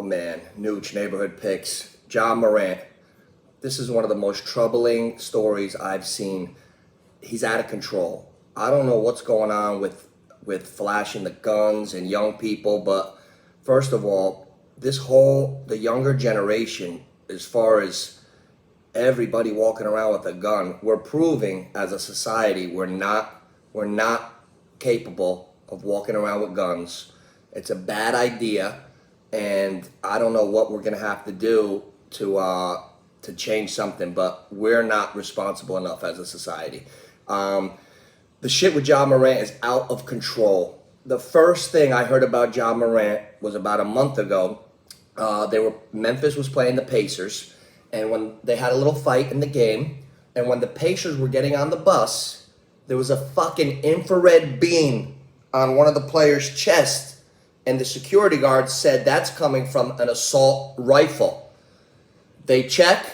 man, Nooch, Neighborhood Picks, Ja Morant. This is one of the most troubling stories I've seen. He's out of control. I don't know what's going on with flashing the guns and young people, but first of all, the younger generation, as far as everybody walking around with a gun, we're proving as a society we're not capable of walking around with guns. It's a bad idea, and I don't know what we're gonna have to do to change something, but we're not responsible enough as a society. The shit with Ja Morant is out of control. The first thing I heard about Ja Morant was about a month ago. Memphis was playing the Pacers, and when they had a little fight in the game, and when the Pacers were getting on the bus, there was a fucking infrared beam on one of the players' chest, and the security guard said that's coming from an assault rifle. They check,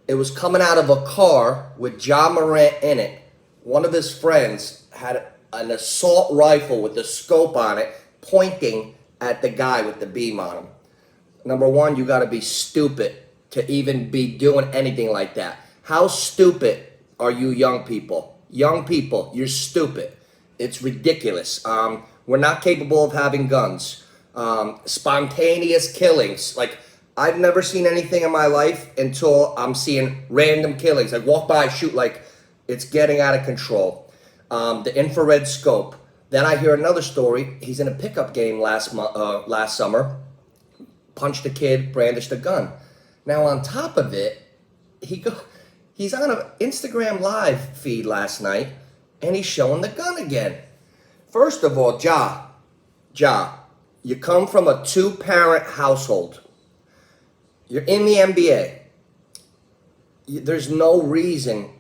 it was coming out of a car with Ja Morant in it. One of his friends had an assault rifle with the scope on it pointing at the guy with the beam on him. Number one, you gotta be stupid to even be doing anything like that. How stupid are you young people? Young people, you're stupid. It's ridiculous. We're not capable of having guns. Spontaneous killings. Like, I've never seen anything in my life until I'm seeing random killings. Like, walk by, shoot, like, it's getting out of control. The infrared scope. Then I hear another story. He's in a pickup game last summer. Punched a kid, brandished a gun. Now, on top of it, he's on an Instagram live feed last night, and he's showing the gun again. First of all, Ja, you come from a two-parent household. You're in the NBA. There's no reason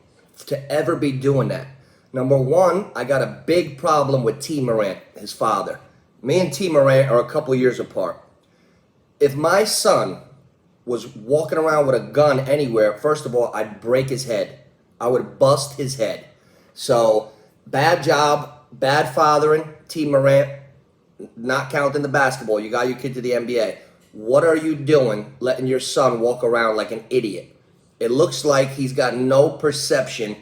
to ever be doing that. Number one, I got a big problem with T. Morant, his father. Me and T. Morant are a couple years apart. If my son was walking around with a gun anywhere, first of all, I'd break his head. I would bust his head. So, bad job, bad fathering, T. Morant, not counting the basketball. You got your kid to the NBA. What are you doing letting your son walk around like an idiot? It looks like he's got no perception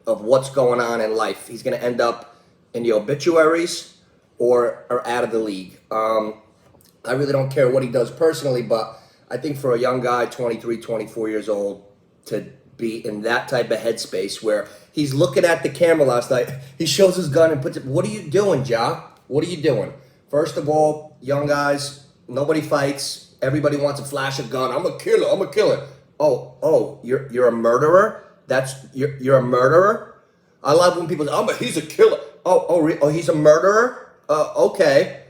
of what's going on in life. He's going to end up in the obituaries or out of the league. I really don't care what he does personally, but I think for a young guy, 23, 24 years old, to be in that type of headspace where he's looking at the camera last night, he shows his gun and puts it, what are you doing, Ja? What are you doing? First of all, young guys, nobody fights. Everybody wants to flash a gun. I'm a killer. Oh, you're a murderer? You're a murderer? I love when people say, he's a killer. He's a murderer? Okay.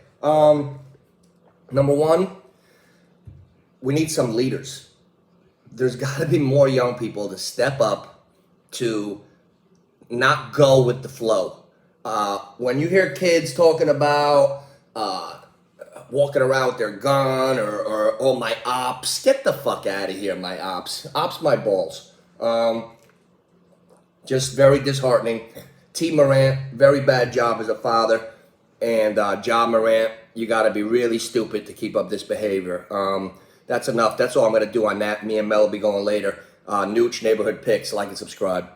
Number one, we need some leaders. There's got to be more young people to step up to not go with the flow. When you hear kids talking about walking around with their gun or my ops, get the fuck out of here, my ops. Ops my balls. Just very disheartening. T. Morant, very bad job as a father. And Ja Morant, you got to be really stupid to keep up this behavior. That's enough. That's all I'm going to do on that. Me and Mel will be going later. Nooch, Neighborhood Picks. Like and subscribe.